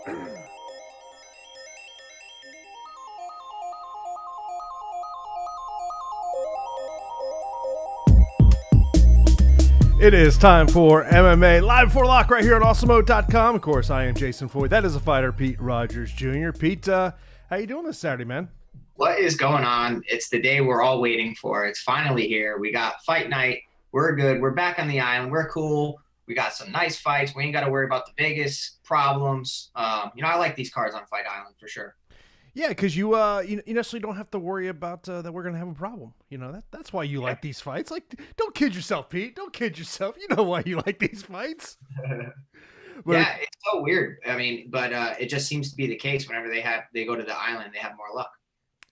It is time for MMA Live for Lock right here on Awesemo.com. Of course, I am Jason Floyd. That is a fighter, Pete Rogers Jr. Pete, how you doing this Saturday, man? What is going on? It's the day we're all waiting for. It's finally here. We got fight night. We're good. We're back on the island. We're cool. We got some nice fights. We ain't got to worry about the Vegas problems. I like these cards on Fight Island for sure. Yeah, because you necessarily don't have to worry about that we're going to have a problem. That's why you like these fights. Like, don't kid yourself, Pete. Don't kid yourself. You know why you like these fights. Yeah, it's so weird. I mean, but it just seems to be the case whenever they go to the island, they have more luck.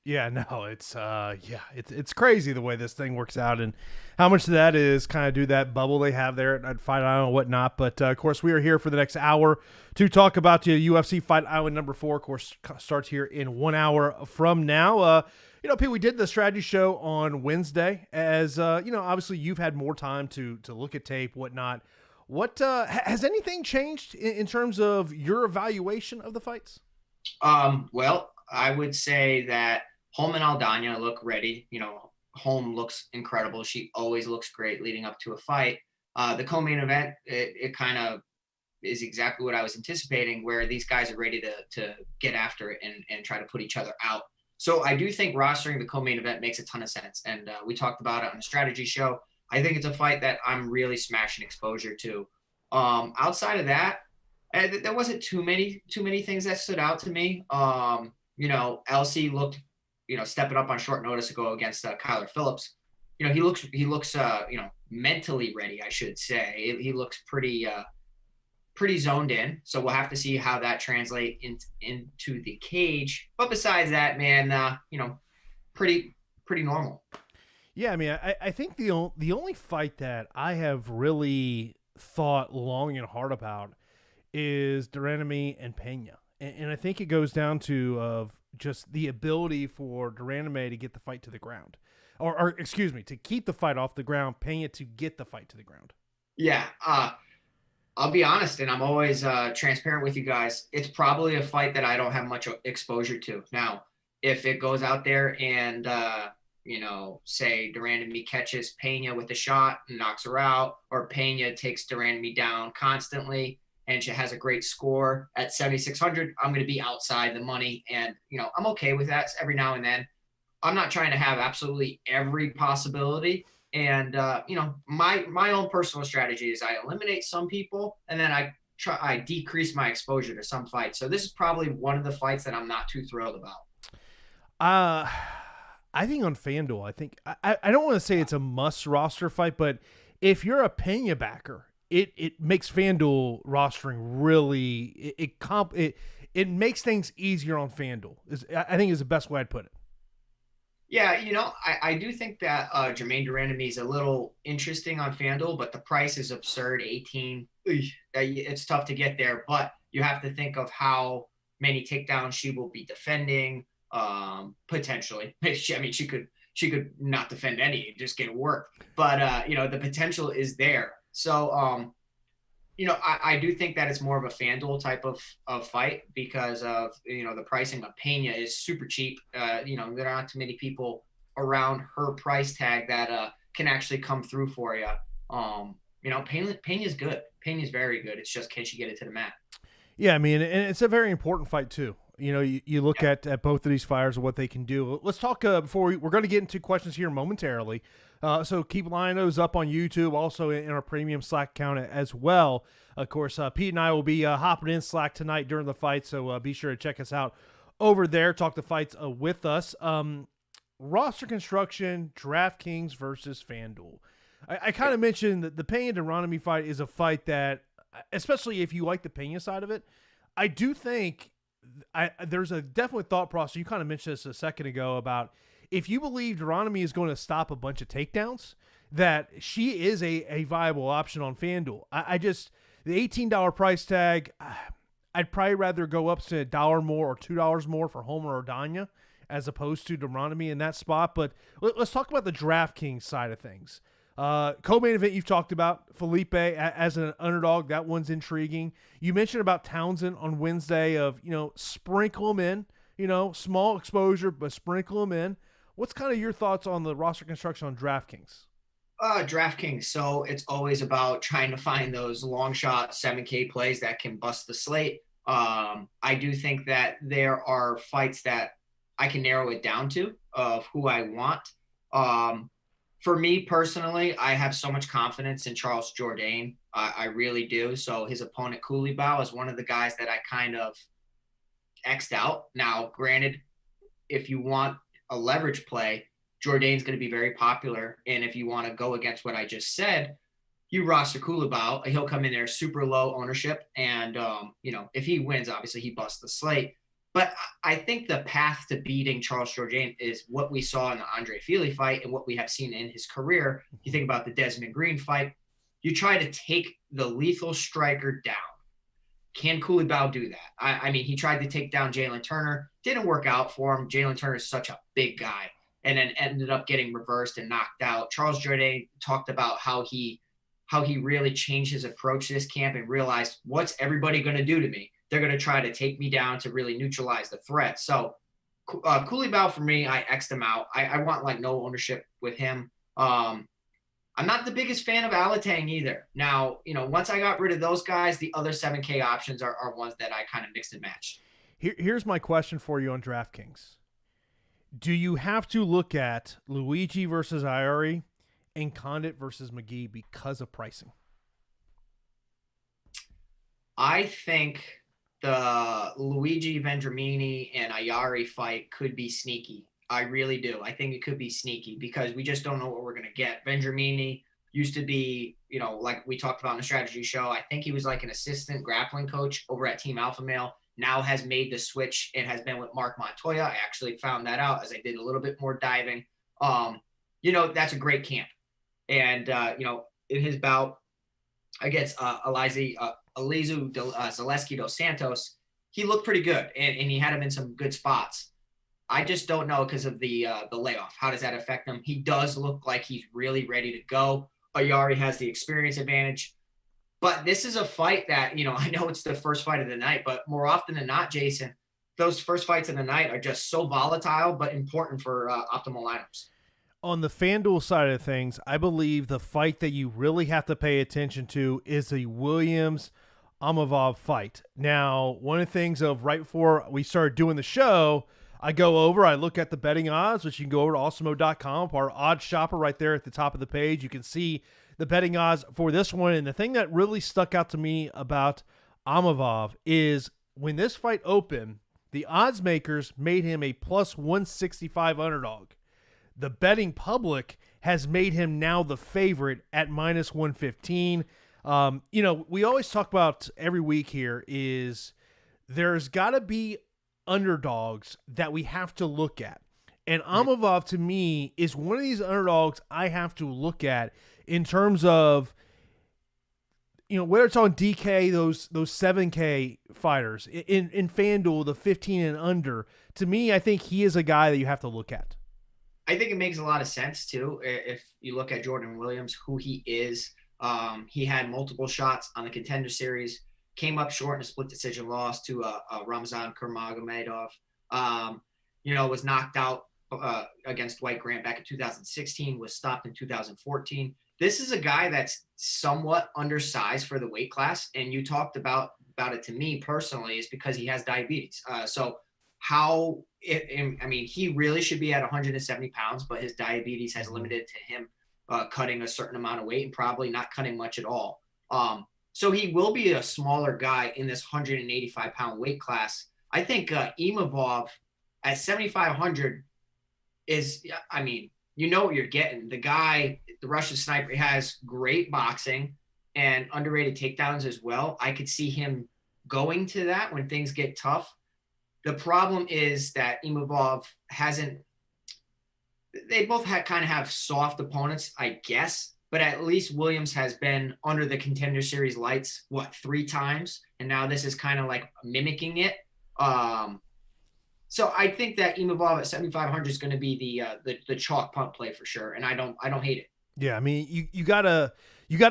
Yeah, no, it's crazy the way this thing works out, and how much of that is kind of do that bubble they have there at Fight Island and whatnot. But of course, we are here for the next hour to talk about the UFC Fight Island number 4. Of course, starts here in 1 hour from now. Pete, we did the strategy show on Wednesday. As obviously you've had more time to look at tape, whatnot. What has anything changed in terms of your evaluation of the fights? Well, I would say that Holm and Aldana look ready. Holm looks incredible. She always looks great leading up to a fight. The co-main event, it kind of is exactly what I was anticipating, where these guys are ready to get after it and try to put each other out. So I do think rostering the co-main event makes a ton of sense. And we talked about it on the strategy show. I think it's a fight that I'm really smashing exposure to. Outside of that, there wasn't too many things that stood out to me. LC looked, stepping up on short notice to go against Kyler Phillips. He looks mentally ready, I should say. He looks pretty zoned in. So we'll have to see how that translates into the cage. But besides that, man, pretty normal. Yeah, I mean, I think the only fight that I have really thought long and hard about is Duranami and Pena. And I think it goes down to just the ability for Duranami to get the fight to the ground. Or excuse me, to keep the fight off the ground, Pena to get the fight to the ground. Yeah, I'll be honest, and I'm always transparent with you guys. It's probably a fight that I don't have much exposure to. Now, if it goes out there and, say Duranami catches Pena with a shot and knocks her out, or Pena takes Duranami down constantly, and she has a great score at 7,600, I'm going to be outside the money. And, I'm okay with that every now and then. I'm not trying to have absolutely every possibility. And, my own personal strategy is I eliminate some people, and then I decrease my exposure to some fights. So this is probably one of the fights that I'm not too thrilled about. I think on FanDuel, I don't want to say it's a must roster fight, but if you're a Pena backer, it makes FanDuel rostering really it makes things easier on FanDuel. I think is the best way I'd put it. Yeah, I do think that Jermaine Duranami is a little interesting on FanDuel, but the price is absurd, 18. It's tough to get there, but you have to think of how many takedowns she will be defending, potentially. I mean, she could not defend any and just get worked, but the potential is there. So, I do think that it's more of a FanDuel type of fight because of, the pricing of Pena is super cheap. There aren't too many people around her price tag that can actually come through for you. Pena's good. Pena's very good. It's just, can she get it to the mat? Yeah, I mean, and it's a very important fight too. You look at both of these fighters and what they can do. Let's talk before we're going to get into questions here momentarily. So keep lining those up on YouTube, also in our premium Slack account as well. Of course, Pete and I will be hopping in Slack tonight during the fight, so be sure to check us out over there. Talk the fights with us. Roster construction, DraftKings versus FanDuel. I kind of mentioned that the Pena Duranami fight is a fight that, especially if you like the Pena side of it, I do think there's a definitely thought process. You kind of mentioned this a second ago about if you believe Duranami is going to stop a bunch of takedowns, that she is a viable option on FanDuel. The $18 price tag, I'd probably rather go up to $1 more or $2 more for Homer or Danya as opposed to Duranami in that spot. But let's talk about the DraftKings side of things. Co-main event you've talked about, Felipe as an underdog. That one's intriguing. You mentioned about Townsend on Wednesday of, sprinkle him in, small exposure, but sprinkle him in. What's kind of your thoughts on the roster construction on DraftKings? DraftKings. So it's always about trying to find those long shot 7K plays that can bust the slate. I do think that there are fights that I can narrow it down to of who I want. For me personally, I have so much confidence in Charles Jourdain. I really do. So his opponent, Coulibaly, is one of the guys that I kind of X'd out. Now, granted, if you want a leverage play, Jourdain's going to be very popular. And if you want to go against what I just said, you roster Coulibaly. He'll come in there super low ownership. And, if he wins, obviously he busts the slate. But I think the path to beating Charles Jourdain is what we saw in the Andre Fili fight and what we have seen in his career. You think about the Desmond Green fight, you try to take the lethal striker down. Can Coulibaly do that? I mean, he tried to take down Jalen Turner. Didn't work out for him. Jalen Turner is such a big guy and then ended up getting reversed and knocked out. Charles Jourdain talked about how he really changed his approach to this camp and realized, what's everybody going to do to me? They're going to try to take me down to really neutralize the threat. So Coulibaly, for me, I X'd him out. I want no ownership with him. I'm not the biggest fan of Alatang either. Now, once I got rid of those guys, the other 7K options are ones that I kind of mixed and matched. Here's my question for you on DraftKings. Do you have to look at Luigi versus Iori and Condit versus McGee because of pricing? I think the Luigi Vendramini and Ayari fight could be sneaky. I really do. I think it could be sneaky because we just don't know what we're going to get. Vendramini used to be, like we talked about in the strategy show, I think he was like an assistant grappling coach over at Team Alpha Male, now has made the switch and has been with Mark Montoya. I actually found that out as I did a little bit more diving. That's a great camp. And, in his bout against Alizu Zaleski dos Santos, he looked pretty good, and he had him in some good spots. I just don't know because of the layoff. How does that affect him? He does look like he's really ready to go. Ayari has the experience advantage. But this is a fight that, I know it's the first fight of the night, but more often than not, Jason, those first fights of the night are just so volatile but important for optimal lineups. On the FanDuel side of things, I believe the fight that you really have to pay attention to is the Williams-Amavov fight. Now, one of the things of right before we started doing the show, I look at the betting odds, which you can go over to Awesemo.com, our odds shopper right there at the top of the page. You can see the betting odds for this one. And the thing that really stuck out to me about Amavov is when this fight opened, the odds makers made him a plus 165 underdog. The betting public has made him now the favorite at minus 115. We always talk about every week here is there's got to be underdogs that we have to look at. And Amavov, to me, is one of these underdogs I have to look at in terms of, whether it's on DK, those 7K fighters, in FanDuel, the 15 and under. To me, I think he is a guy that you have to look at. I think it makes a lot of sense, too, if you look at Jordan Williams, who he is. He had multiple shots on the Contender Series, came up short in a split decision loss to Ramzan Kurmagomedov. Was knocked out against Dwight Grant back in 2016, was stopped in 2014. This is a guy that's somewhat undersized for the weight class, and you talked about it to me personally is because he has diabetes. He really should be at 170 pounds, but his diabetes has limited to him cutting a certain amount of weight and probably not cutting much at all. So he will be a smaller guy in this 185-pound weight class. I think Imavov at 7,500 is, you know what you're getting. The guy, the Russian sniper, has great boxing and underrated takedowns as well. I could see him going to that when things get tough. The problem is that Imavov hasn't – they both kind of have soft opponents, I guess. But at least Williams has been under the Contender Series lights, 3 times? And now this is kind of like mimicking it. So I think that Imavov at 7,500 is going to be the chalk punt play for sure. And I don't hate it. Yeah, I mean, you gotta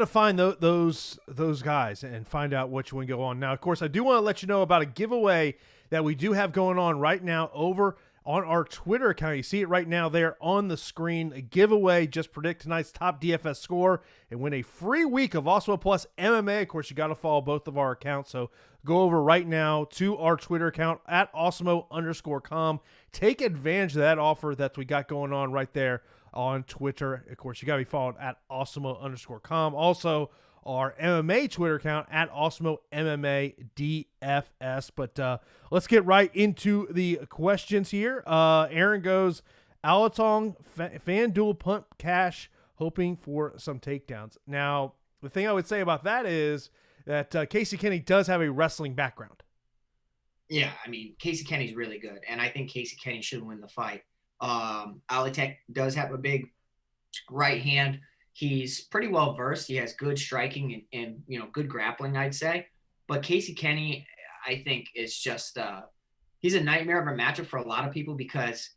find those guys and find out which one go on. Now, of course, I do want to let you know about a giveaway that we do have going on right now over on our Twitter account. You see it right now there on the screen. A giveaway. Just predict tonight's top DFS score and win a free week of Awesemo Plus MMA. Of course, you got to follow both of our accounts. So go over right now to our Twitter account at Awesemo_com. Take advantage of that offer that we got going on right there on Twitter. Of course, you got to be followed at Awesemo_com. Also, our MMA Twitter account at Awesemo MMA DFS. But let's get right into the questions here. Aaron goes, Alatong FanDuel punt cash, hoping for some takedowns. Now, the thing I would say about that is that Casey Kenny does have a wrestling background. Yeah, I mean, Casey Kenny's really good, and I think Casey Kenny should win the fight. Alatek does have a big right hand. He's pretty well versed. He has good striking and good grappling, I'd say. But Casey Kenny, I think, is just he's a nightmare of a matchup for a lot of people because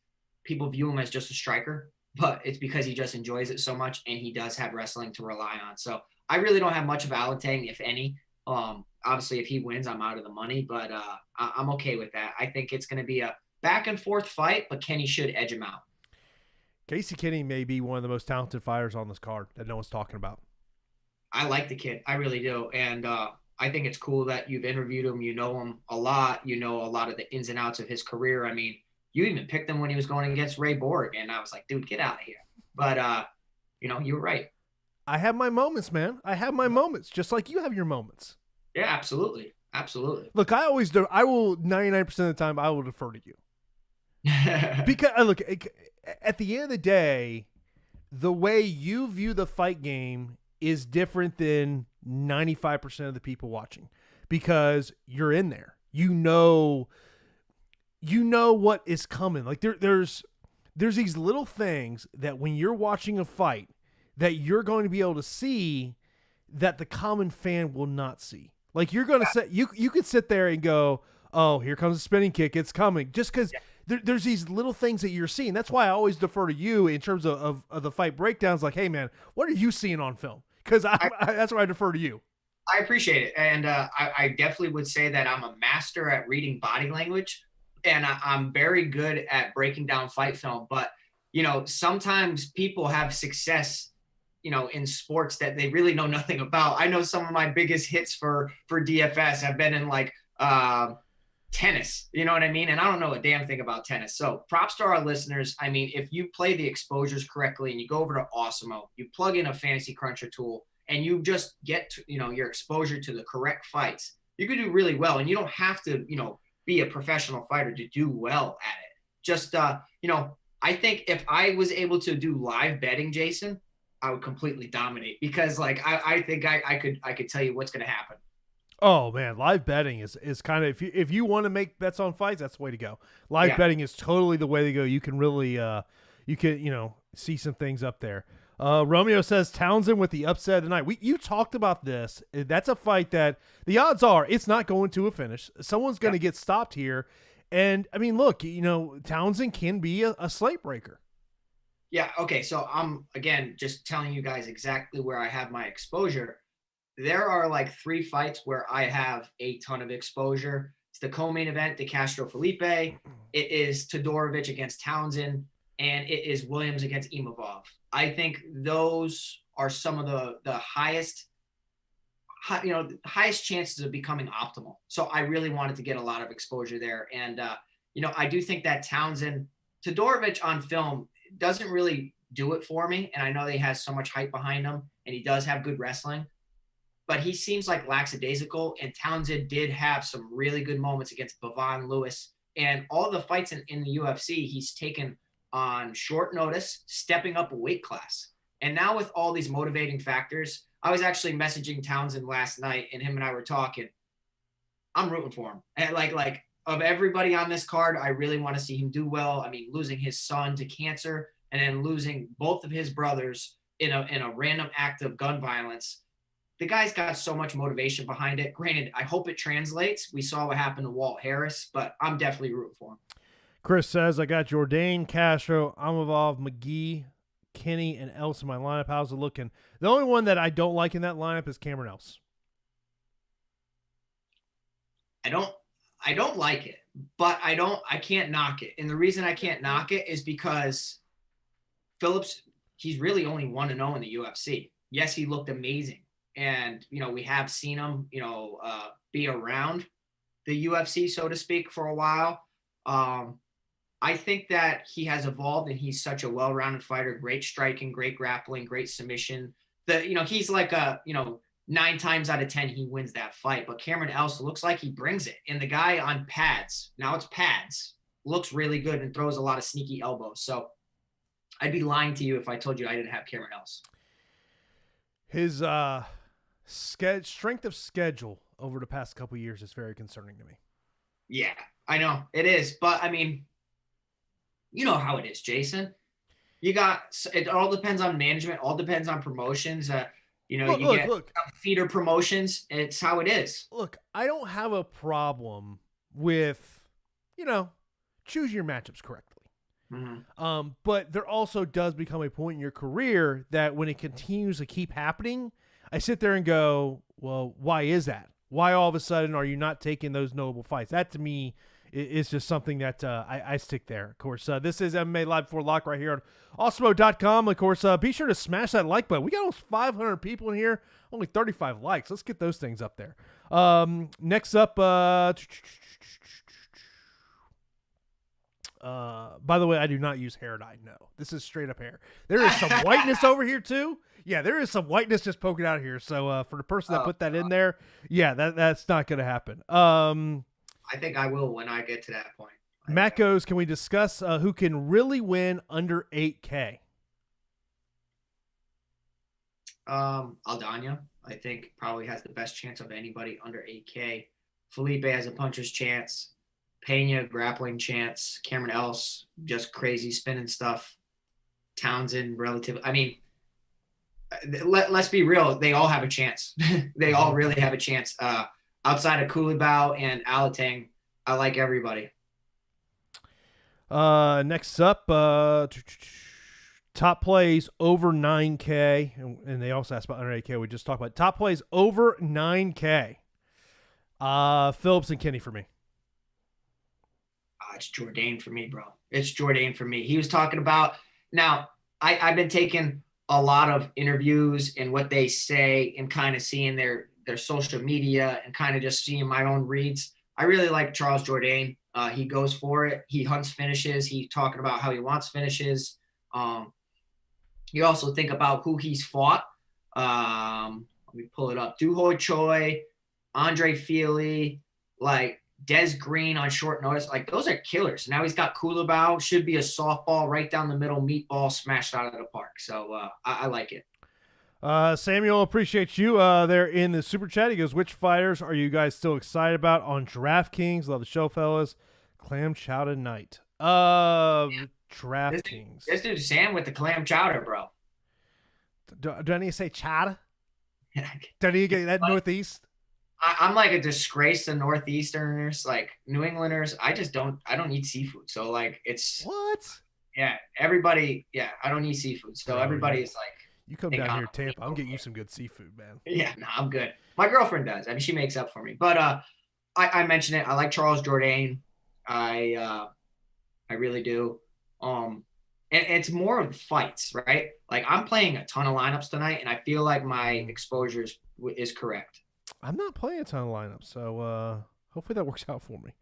people view him as just a striker, but it's because he just enjoys it so much, and he does have wrestling to rely on. So I really don't have much of Alatang, if any. Obviously, if he wins, I'm out of the money, but I'm okay with that. I think it's going to be a back and forth fight, but Kenny should edge him out. Casey Kenny may be one of the most talented fighters on this card that no one's talking about. I like the kid. I really do. And I think it's cool that you've interviewed him. You know him a lot. You know a lot of the ins and outs of his career. I mean, you even picked him when he was going against Ray Borg. And I was like, dude, get out of here. But, you were right. I have my moments, man. I have my moments, just like you have your moments. Yeah, absolutely. Absolutely. Look, I always do. I will 99% of the time, I will defer to you. Because, look, at the end of the day, the way you view the fight game is different than 95% of the people watching because you're in there. You know what is coming. Like there's these little things that when you're watching a fight that you're going to be able to see that the common fan will not see. Like you're going to say, you could sit there and go, oh, here comes a spinning kick. It's coming. Just because there's these little things that you're seeing. That's why I always defer to you in terms of the fight breakdowns. Like, hey, man, what are you seeing on film? Because that's why I defer to you. I appreciate it. And I definitely would say that I'm a master at reading body language. And I'm very good at breaking down fight film. But, sometimes people have success in sports that they really know nothing about. I know some of my biggest hits for DFS have been in like tennis, you know what I mean? And I don't know a damn thing about tennis. So props to our listeners. I mean, if you play the exposures correctly and you go over to Awesemo, you plug in a fantasy cruncher tool and you just get to, your exposure to the correct fights, you could do really well. And you don't have to, be a professional fighter to do well at it. Just, I think if I was able to do live betting, Jason, I would completely dominate because I think I could tell you what's going to happen. Oh man, live betting is kind of if you want to make bets on fights, that's the way to go. Live betting is totally the way to go. You can really see some things up there. Romeo says Townsend with the upset tonight. You talked about this. That's a fight that the odds are it's not going to a finish. Someone's going to get stopped here. And I mean, look, Townsend can be a slate breaker. Yeah. Okay. So I'm again just telling you guys exactly where I have my exposure. There are like 3 fights where I have a ton of exposure. It's the co-main event, De Castro Felipe. It is Todorovic against Townsend, and it is Williams against Imavov. I think those are some of the highest chances of becoming optimal. So I really wanted to get a lot of exposure there. And, I do think that Todorovic on film doesn't really do it for me. And I know that he has so much hype behind him and he does have good wrestling, but he seems like lackadaisical, and Townsend did have some really good moments against Bavon Lewis, and all the fights in the UFC, he's taken on short notice, stepping up a weight class. And now with all these motivating factors, I was actually messaging Townsend last night and him and I were talking. I'm rooting for him. And like of everybody on this card, I really want to see him do well. I mean, losing his son to cancer and then losing both of his brothers in a random act of gun violence. The guy's got so much motivation behind it. Granted, I hope it translates. We saw what happened to Walt Harris, but I'm definitely rooting for him. Chris says, I got Jourdain, Castro, Imavov, McGee, Kenny and Else in my lineup. How's it looking? The only one that I don't like in that lineup is Cameron Else. I don't like it, but I can't knock it. And the reason I can't knock it is because Phillips, he's really only 1-0 in the UFC. Yes, he looked amazing. And, we have seen him, be around the UFC, so to speak, for a while. I think that he has evolved and he's such a well-rounded fighter, great striking, great grappling, great submission. He's like 9 times out of 10, he wins that fight. But Cameron Else looks like he brings it. And the guy on pads, now it's pads, looks really good and throws a lot of sneaky elbows. So I'd be lying to you if I told you I didn't have Cameron Else. His strength of schedule over the past couple of years is very concerning to me. Yeah, I know. It is. But, I mean, you know how it is, Jason. It all depends on management, all depends on promotions. Look, feeder promotions. It's how it is. Look, I don't have a problem with, choosing your matchups correctly. Mm-hmm. But there also does become a point in your career that when it continues to keep happening, I sit there and go, well, why is that? Why all of a sudden are you not taking those notable fights? That to me is just something that I stick there. Of course, this is MMA Live Before Lock right here on Awesemo.com. Of course, be sure to smash that like button. We got almost 500 people in here, only 35 likes. Let's get those things up there. Next up, by the way, I do not use hair dye. No, this is straight up hair. There is some whiteness over here too. Yeah, there is some whiteness just poking out here. So for the person that put that in there, yeah, that's not going to happen. I think I will when I get to that point. Matt goes, can we discuss who can really win under 8K? Aldana, I think, probably has the best chance of anybody under 8K. Felipe has a puncher's chance. Pena, grappling chance. Cameron Else, just crazy spinning stuff. Townsend, I mean, let's be real. They all have a chance. They all really have a chance. Outside of Kulibao and Alatang, I like everybody. Next up, top plays over 9K. And they also asked about under 8K. We just talked about top plays over 9K. Phillips and Kenny for me. It's Jourdain for me, bro. It's Jourdain for me. He was talking about – now, I've been taking a lot of interviews and what they say and kind of seeing their social media and kind of just seeing my own reads. I really like Charles Jourdain. He goes for it. He hunts finishes. He's talking about how he wants finishes. You also think about who he's fought. Let me pull it up. Duhoi Choi, Andre Feely, like Des Green on short notice. Like, those are killers. Now he's got Kulibao. Should be a softball right down the middle, meatball smashed out of the park. So I like it. Samuel, appreciate you there in the super chat. He goes, which fighters are you guys still excited about on DraftKings? Love the show, fellas. Clam chowder night. DraftKings. This dude Sam with the clam chowder, bro. Do I need to say chowder? Do I need to get that Northeast? I'm like a disgrace to Northeasterners, like New Englanders. I don't eat seafood. So like it's what? Yeah, everybody. Yeah, I don't eat seafood. So everybody is like. You come down here, Tampa. I'm getting you some good seafood, man. Yeah, no, I'm good. My girlfriend does. I mean, she makes up for me. But I mentioned it. I like Charles Jourdain. I really do. And it's more of fights, right? Like, I'm playing a ton of lineups tonight, and I feel like my exposure is correct. I'm not playing a ton of lineups, so hopefully that works out for me.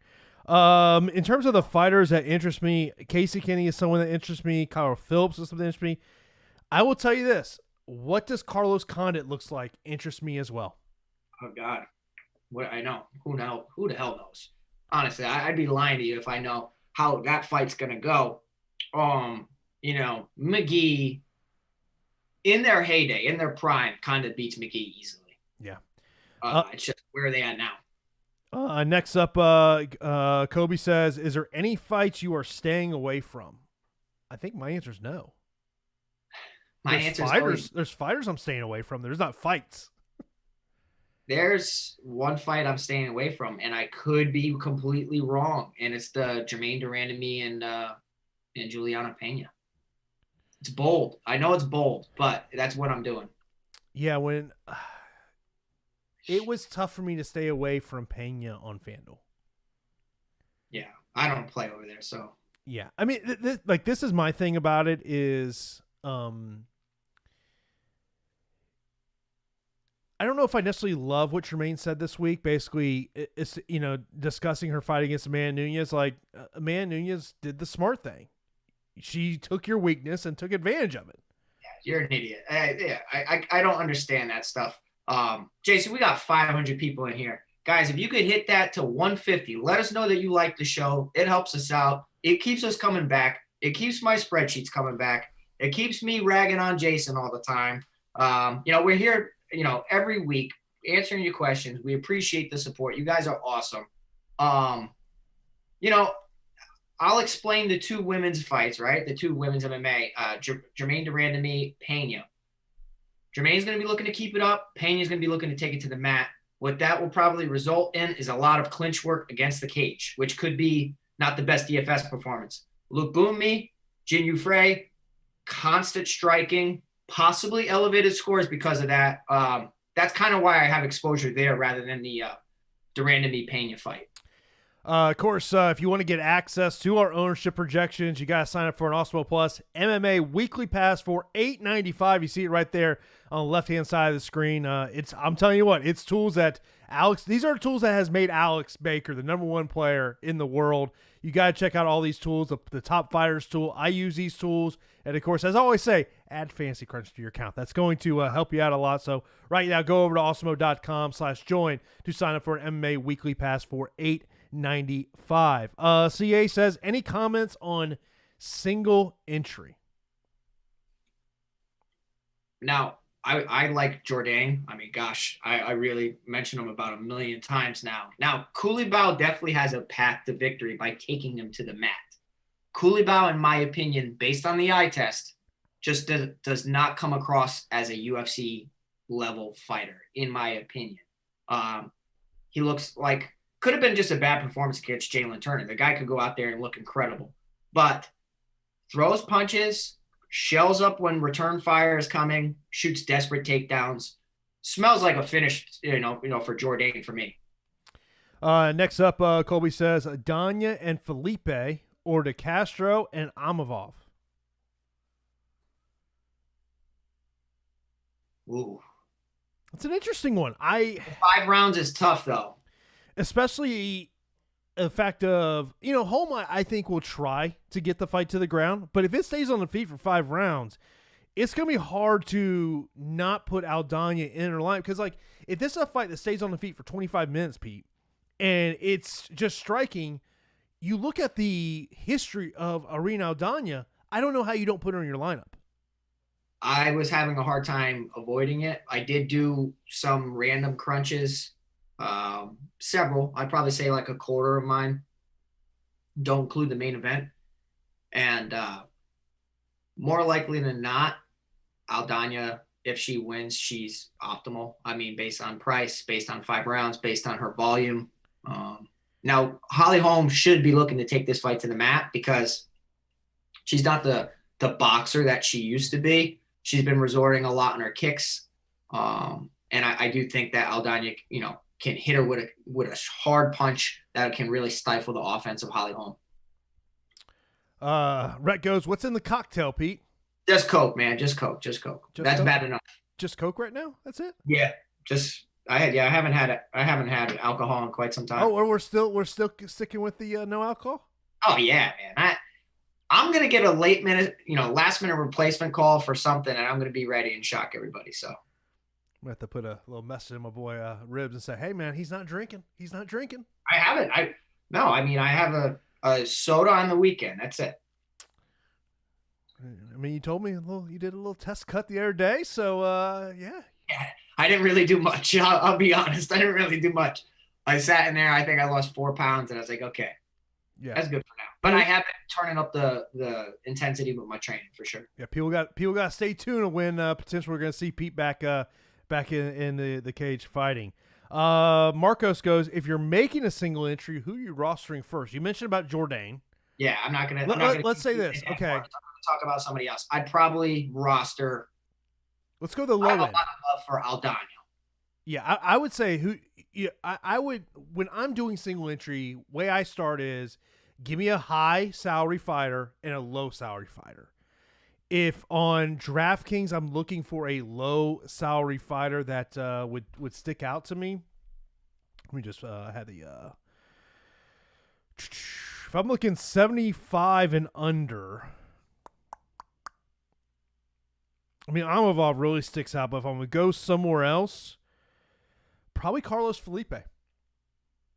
In terms of the fighters that interest me, Casey Kenny is someone that interests me. Kyle Phillips is something that interests me. I will tell you this. What does Carlos Condit looks like interests me as well. Oh, God. What I know. Who the hell knows? Honestly, I'd be lying to you if I know how that fight's going to go. Mcgee, in their heyday, in their prime, Condit beats McGee easily. Yeah. It's just where are they at now? Next up, Kobe says, is there any fights you are staying away from? I think my answer is no. There's fighters I'm staying away from. There's not fights. There's one fight I'm staying away from, and I could be completely wrong. And it's the Jermaine Durandamy and Juliana Pena. It's bold. I know it's bold, but that's what I'm doing. Yeah, when it was tough for me to stay away from Pena on FanDuel. Yeah, I don't play over there, so. Yeah, I mean, this is my thing about it is, I don't know if I necessarily love what Tremaine said this week. Basically, it's discussing her fight against Amanda Nunes. Like, Amanda Nunes did the smart thing. She took your weakness and took advantage of it. Yeah, you're an idiot. I don't understand that stuff. Jason, we got 500 people in here. Guys, if you could hit that to 150, let us know that you like the show. It helps us out. It keeps us coming back. It keeps my spreadsheets coming back. It keeps me ragging on Jason all the time. We're here, every week answering your questions. We appreciate the support. You guys are awesome. I'll explain the two women's fights, right? The two women's MMA, Germaine de Randamie, Pena. Germaine's going to be looking to keep it up. Pena's going to be looking to take it to the mat. What that will probably result in is a lot of clinch work against the cage, which could be not the best DFS performance. Luke Boomy, Jin Yu Frey, constant striking, possibly elevated scores because of that. That's kind of why I have exposure there rather than the de Randamie Pena fight. Of course, if you want to get access to our ownership projections, you got to sign up for an Awesemo Plus MMA weekly pass for $8.95. You see it right there on the left-hand side of the screen. I'm telling you what, it's tools that these are tools that has made Alex Baker the #1 player in the world. You got to check out all these tools, the Top Fighters tool. I use these tools. And, of course, as I always say, add Fantasy Crunch to your account. That's going to help you out a lot. So right now, go over to awesemo.com/join to sign up for an MMA weekly pass for $8.95. CA says, any comments on single entry? Now, I like Jourdain. I mean, gosh, I really mentioned him about 1 million times now. Now, Coulibaly definitely has a path to victory by taking him to the mat. Coulibaly, in my opinion, based on the eye test, just does not come across as a UFC level fighter, in my opinion. He looks like could have been just a bad performance against Jalen Turner. The guy could go out there and look incredible, but throws punches, shells up when return fire is coming, shoots desperate takedowns. Smells like a finish, for Jourdain for me. Next up, Colby says Aldana and Felipe or De Castro and Amavov. Ooh. That's an interesting one. 5 rounds is tough, though. Especially the fact of, Holm, I think, will try to get the fight to the ground. But if it stays on the feet for 5 rounds, it's going to be hard to not put Aldana in her line. Because, if this is a fight that stays on the feet for 25 minutes, Pete, and it's just striking, you look at the history of Irene Aldana, I don't know how you don't put her in your lineup. I was having a hard time avoiding it. I did do some random crunches. Several. I'd probably say like a quarter of mine don't include the main event. And more likely than not, Aldana, if she wins, she's optimal. I mean, based on price, based on 5 rounds, based on her volume. Now, Holly Holm should be looking to take this fight to the mat because she's not the boxer that she used to be. She's been resorting a lot on her kicks. And I do think that Aldana, can hit her with a hard punch that can really stifle the offense of Holly Holm. Rhett goes, what's in the cocktail, Pete? Just Coke, man. Just Coke. That's Coke? Bad enough. Just Coke right now? That's it? Yeah. I haven't had alcohol in quite some time. Oh, we're still sticking with the no alcohol? Oh yeah, man. I'm gonna get a last minute replacement call for something, and I'm gonna be ready and shock everybody. So I'm gonna have to put a little message in my boy Ribs and say, hey man, he's not drinking. I haven't. I have a soda on the weekend. That's it. I mean, you told me you did a little test cut the other day, so yeah. Yeah, I didn't really do much. I'll be honest. I didn't really do much. I sat in there. I think I lost 4 pounds, and I was like, okay, yeah, that's good for now. But I have been turning up the intensity with my training for sure. Yeah, people got to stay tuned when potentially we're going to see Pete back in the cage fighting. Marcos goes, if you're making a single entry, who are you rostering first? You mentioned about Jourdain. Yeah, I'm not gonna. Let's say this, okay. talk about somebody else. I'd probably roster. Let's go the low I have a end. lot of love for Aldana. Yeah, I would say who. Yeah, I would, when I'm doing single entry. Way I start is give me a high salary fighter and a low salary fighter. If on DraftKings I'm looking for a low salary fighter that would stick out to me, let me just have the. If I'm looking 75 and under, I mean, Amavov really sticks out, but if I'm going to go somewhere else, probably Carlos Felipe.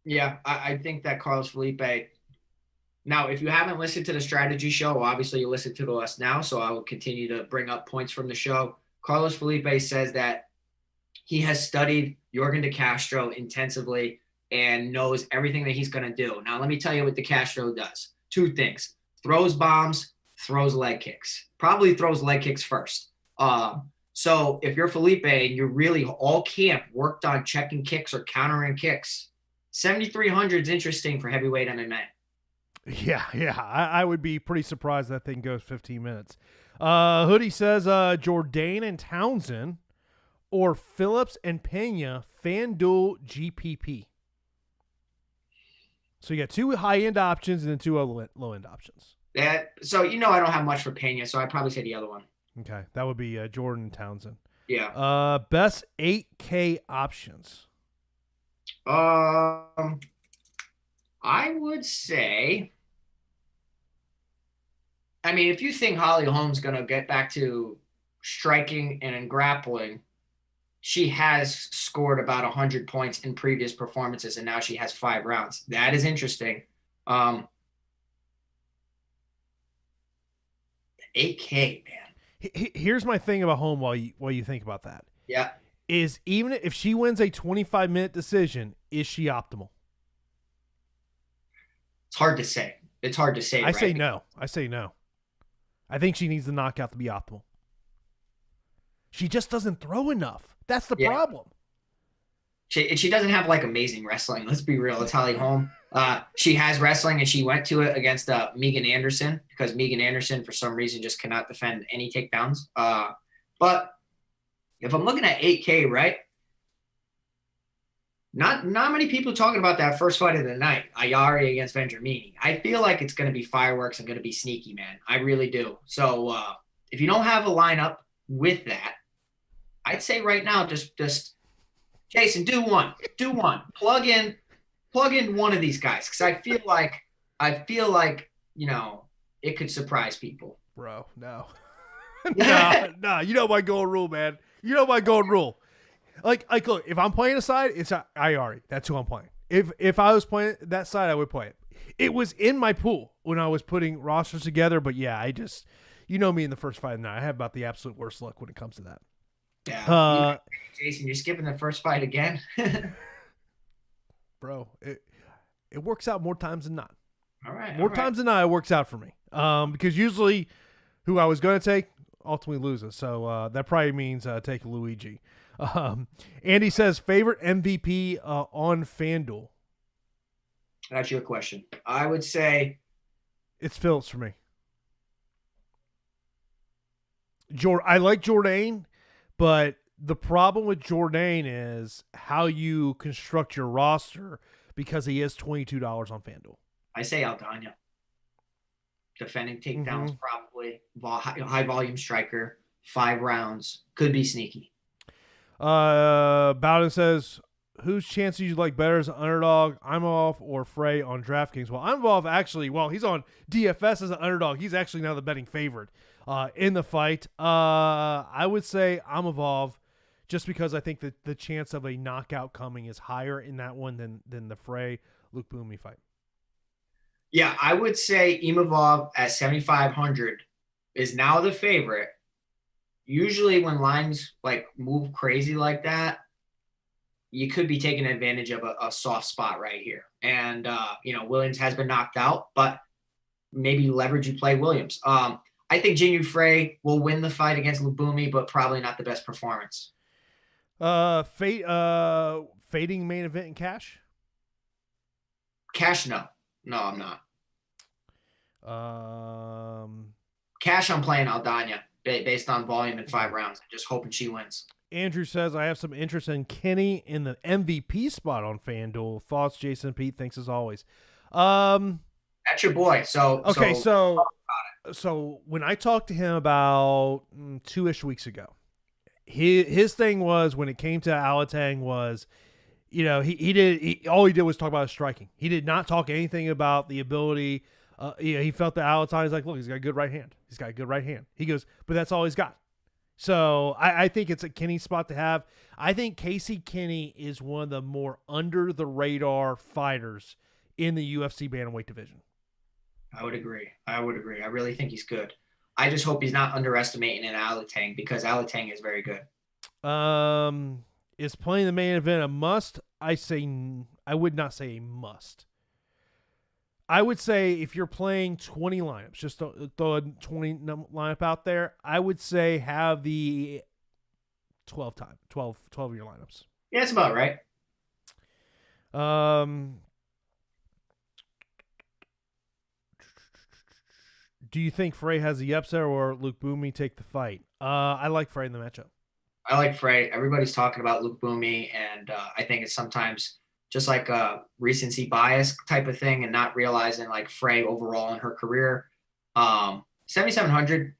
Yeah, I think that Carlos Felipe. Now, if you haven't listened to the strategy show, obviously you listen to us now, so I will continue to bring up points from the show. Carlos Felipe says that he has studied Jorgen De Castro intensively and knows everything that he's going to do. Now, let me tell you what De Castro does. 2 things. Throws bombs, throws leg kicks. Probably throws leg kicks first. So if you're Felipe and you're really all camp worked on checking kicks or countering kicks, 7,300 is interesting for heavyweight MMA. Yeah. I would be pretty surprised that thing goes 15 minutes. Hoodie says Jourdain and Townsend or Phillips and Pena FanDuel GPP. So you got 2 high-end options and then 2 low-end options. So I don't have much for Pena, so I'd probably say the other one. Okay, that would be Jordan and Townsend. Yeah. Best 8K options. I would say, I mean, if you think Holly Holm's going to get back to striking and in grappling, she has scored about 100 points in previous performances, and now she has 5 rounds. That is interesting. 8K, man. Here's my thing about Holm while you think about that. Yeah. Is even if she wins a 25-minute decision, is she optimal? It's hard to say. I say no. I think she needs the knockout to be optimal. She just doesn't throw enough. That's the problem. She doesn't have like amazing wrestling. Let's be real. It's Holly Holm. She has wrestling, and she went to it against Megan Anderson because Megan Anderson, for some reason, just cannot defend any takedowns. But if I'm looking at 8K, right? Not many people talking about that first fight of the night, Ayari against Vendramini. I feel like it's going to be fireworks and going to be sneaky, man. I really do. So if you don't have a lineup with that, I'd say right now just Jason, do one. Plug in one of these guys because I feel like it could surprise people. Bro, no. No, you know my golden rule, man. You know my golden rule. Like look, if I'm playing a side, it's Ayari. That's who I'm playing. If I was playing that side, I would play it. It was in my pool when I was putting rosters together, but yeah, I just, me in the first fight of the night. I have about the absolute worst luck when it comes to that. Yeah. Jason, you're skipping the first fight again? Bro, it works out more times than not. All right. More times than not, it works out for me. Because usually who I was going to take ultimately loses. So that probably means take Luigi. Andy says, favorite MVP on FanDuel? That's your question. I would say it's Phillips for me. I like Jourdain, but the problem with Jourdain is how you construct your roster because he is $22 on FanDuel. I say Aldana. Defending takedowns, probably. High volume striker, 5 rounds. Could be sneaky. Bowden says, whose chances you like better as an underdog, Imhoff or Frey on DraftKings? Well, Imhoff actually, he's on DFS as an underdog. He's actually now the betting favorite in the fight. I would say Imhoff just because I think that the chance of a knockout coming is higher in that one than the Frey Luke Boomy fight. Yeah, I would say Imhoff at 7,500 is now the favorite. Usually when lines like move crazy like that, you could be taking advantage of a soft spot right here. And, Williams has been knocked out, but maybe leverage you play Williams. I think Jinyu Frey will win the fight against Lubumi, but probably not the best performance. Fading main event in cash? Cash, no. No, I'm not. cash I'm playing Aldana based on volume in 5 rounds. I'm just hoping she wins. Andrew says, I have some interest in Kenny in the MVP spot on FanDuel. Thoughts, Jason Pete? Thanks as always. That's your boy. So when I talked to him about 2-ish weeks ago, his thing was, when it came to Alatang, was, all he did was talk about his striking. He did not talk anything about the ability. He felt that Alatang is like, look, he's got a good right hand. He's got a good right hand. He goes, but that's all he's got. So I think it's a Kenny spot to have. I think Casey Kenny is one of the more under the radar fighters in the UFC bantamweight division. I would agree. I really think he's good. I just hope he's not underestimating an Alatang, because Alatang is very good. Is playing the main event a must? I would not say a must. I would say if you're playing 20 lineups, just throw a 20 lineup out there, I would say have the 12 of your lineups. Yeah, that's about right. Do you think Frey has the upset, or Luke Boomy take the fight? I like Frey in the matchup. I like Frey. Everybody's talking about Luke Boomy, and I think it's sometimes just like a recency bias type of thing, and not realizing like Frey overall in her career. 7,700,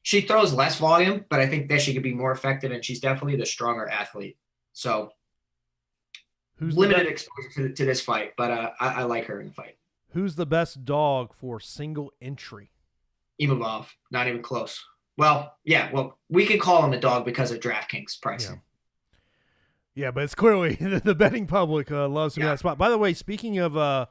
she throws less volume, but I think that she could be more effective, and she's definitely the stronger athlete. So who's limited exposure to this fight, but I like her in the fight. Who's the best dog for single entry? Imavov, not even close. Well, we can call him a dog because of DraftKings pricing. Yeah, but it's clearly the betting public loves him in that spot. By the way, speaking of, I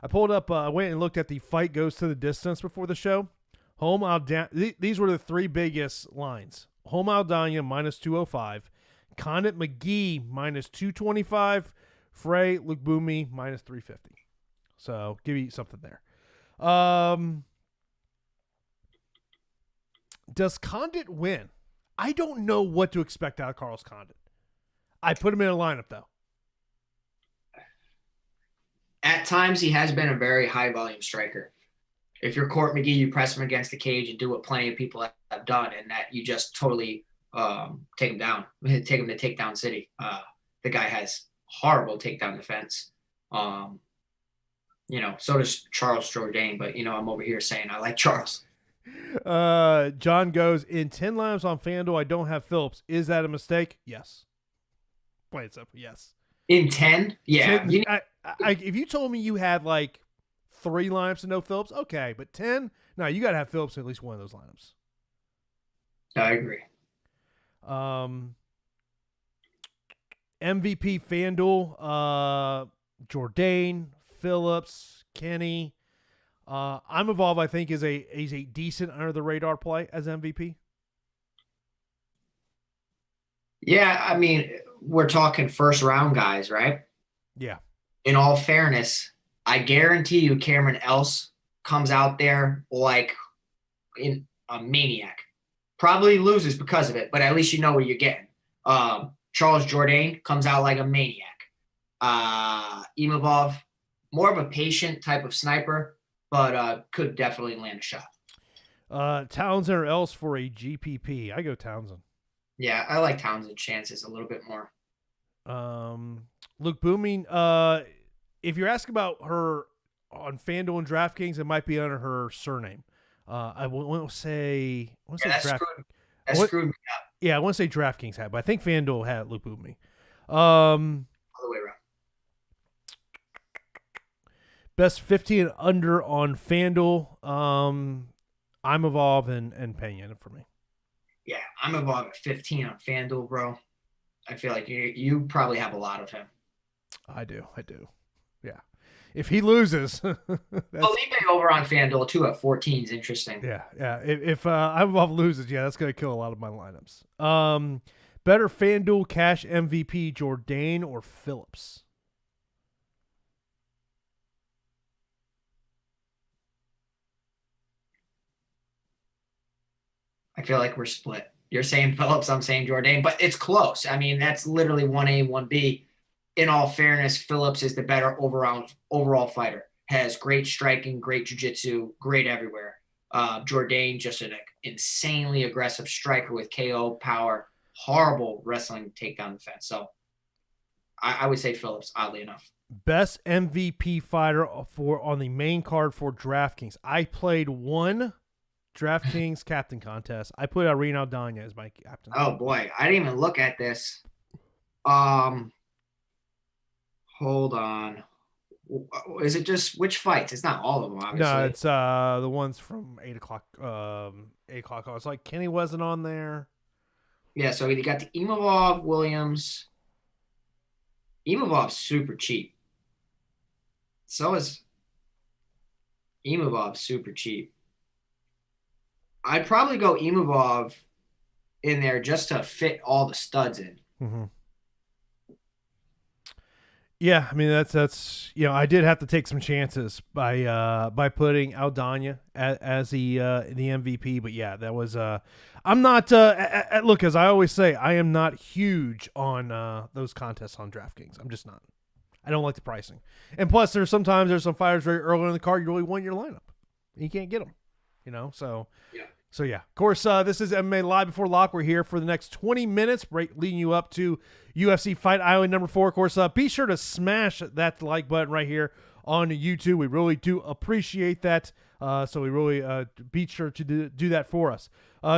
pulled up, I went and looked at the fight goes to the distance before the show. Holm Aldana, these were the 3 biggest lines. Holm Aldana minus 205, Condit McGee minus 225, Frey Luke Boomy minus 350. So give you something there. Does Condit win? I don't know what to expect out of Carlos Condit. I put him in a lineup, though. At times, he has been a very high-volume striker. If you're Court McGee, you press him against the cage and do what plenty of people have done, and that you just totally take him down, take him to takedown city. The guy has horrible takedown defense. So does Charles Jourdain, but, I'm over here saying I like Charles. John goes, in 10 lineups on FanDuel, I don't have Phillips. Is that a mistake? Yes. Plain simple, yes. In 10? Yeah. 10, if you told me you had like 3 lineups and no Phillips, okay. But 10? No, you got to have Phillips in at least one of those lineups. I agree. MVP FanDuel, Jourdain, Phillips, Kenny. I'm Evolve, I think, is a decent under the radar play as MVP. Yeah, I mean, we're talking first round guys, right? Yeah. In all fairness, I guarantee you Cameron Else comes out there like in a maniac. Probably loses because of it, but at least you know what you're getting. Charles Jourdain comes out like a maniac. Imavov, more of a patient type of sniper, but could definitely land a shot. Townsend or Else for a GPP. I go Townsend. Yeah, I like Townsend's chances a little bit more. Luke Booming, if you're asking about her on FanDuel and DraftKings, it might be under her surname. I won't say. That screwed me up. Yeah, I want to say DraftKings had, but I think FanDuel had Luke Booming. All the way around. Best 50 and under on FanDuel. I'm Evolve and Pena for me. Yeah, I'm Evolve at 15 on FanDuel, bro. I feel like you probably have a lot of him. I do. Yeah. If he loses, Felipe over on FanDuel too at 14 is interesting. Yeah. If I'm Evolve loses, that's going to kill a lot of my lineups. Better FanDuel cash MVP, Jourdain or Phillips? I feel like we're split. You're saying Phillips, I'm saying Jourdain, but it's close. I mean, that's literally 1A, 1B. In all fairness, Phillips is the better overall fighter. Has great striking, great jiu-jitsu, great everywhere. Jourdain, just an insanely aggressive striker with KO power, horrible wrestling takedown defense. So I would say Phillips, oddly enough. Best MVP fighter for on the main card for DraftKings. I played one DraftKings captain contest. I put Irene Aldana as my captain. Oh boy, I didn't even look at this. Hold on. Is it just which fights? It's not all of them, obviously. No, it's the ones from 8 o'clock. 8 o'clock. I was like, Kenny wasn't on there. Yeah, so you got the Imavov, Williams. Imavov's super cheap. So is Imavov super cheap. I'd probably go Imavov in there just to fit all the studs in. Mm-hmm. Yeah, I mean that's I did have to take some chances by putting Aldana as the MVP, but yeah, that was I'm not look, as I always say, I am not huge on those contests on DraftKings. I'm just not. I don't like the pricing, and plus there's some fighters very early in the card you really want your lineup, and you can't get them, so yeah. So, yeah, of course, this is MMA Live Before Lock. We're here for the next 20 minutes, leading you up to UFC Fight Island number 4. Of course, be sure to smash that like button right here on YouTube. We really do appreciate that. So we really be sure to do that for us.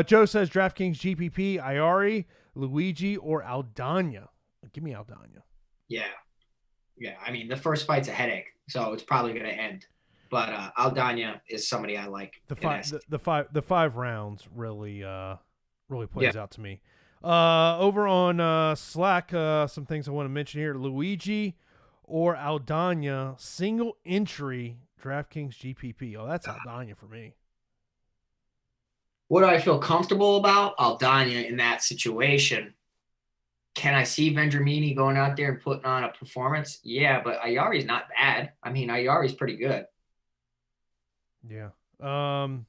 Joe says DraftKings GPP, Ayari, Luigi, or Aldana. Give me Aldana. Yeah. Yeah, I mean, the first fight's a headache, so it's probably going to end. But Aldana is somebody I like. The five rounds really plays out to me. Over on Slack, some things I want to mention here: Luigi or Aldana, single entry DraftKings GPP. Oh, that's Aldana for me. What do I feel comfortable about? Aldana in that situation. Can I see Vendramini going out there and putting on a performance? Yeah, but Ayari's not bad. I mean, Ayari's pretty good. Yeah. So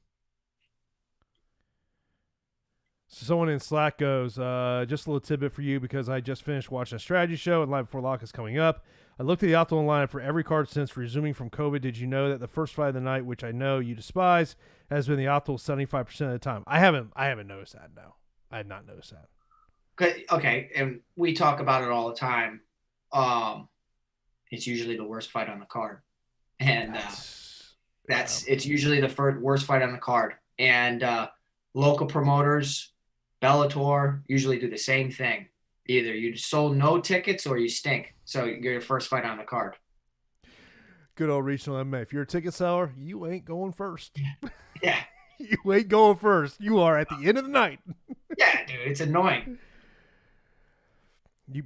someone in Slack goes, just a little tidbit for you because I just finished watching a strategy show and Live Before Lock is coming up. I looked at the optimal lineup for every card since resuming from COVID. Did you know that the first fight of the night, which I know you despise, has been the optimal 75% of the time? I haven't noticed that. No, I had not noticed that. Okay, and we talk about it all the time. It's usually the worst fight on the card, and it's usually the worst fight on the card. And local promoters, Bellator, usually do the same thing. Either you sold no tickets or you stink. So you're your first fight on the card. Good old regional MMA. If you're a ticket seller, you ain't going first. Yeah. You ain't going first. You are at the end of the night. Yeah, dude, it's annoying.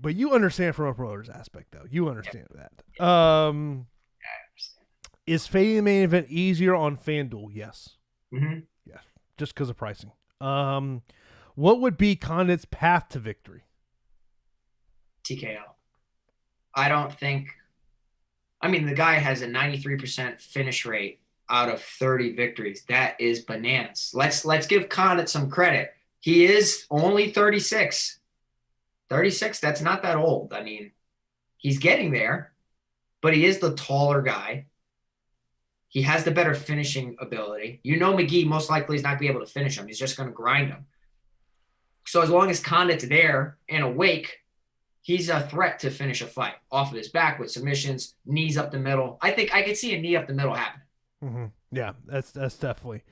But you understand from a promoter's aspect, though. You understand that. I understand. Is fading the main event easier on FanDuel? Yes. Mm-hmm. Yeah, just because of pricing. What would be Condit's path to victory? TKO. I don't think. I mean, the guy has a 93% finish rate out of 30 victories. That is bananas. Let's give Condit some credit. He is only 36. 36, that's not that old. I mean, he's getting there, but he is the taller guy. He has the better finishing ability. Mcgee most likely is not going to be able to finish him. He's just going to grind him. So as long as Condit's there and awake, he's a threat to finish a fight off of his back with submissions, knees up the middle. I think I could see a knee up the middle happening. Mm-hmm. Yeah, that's definitely.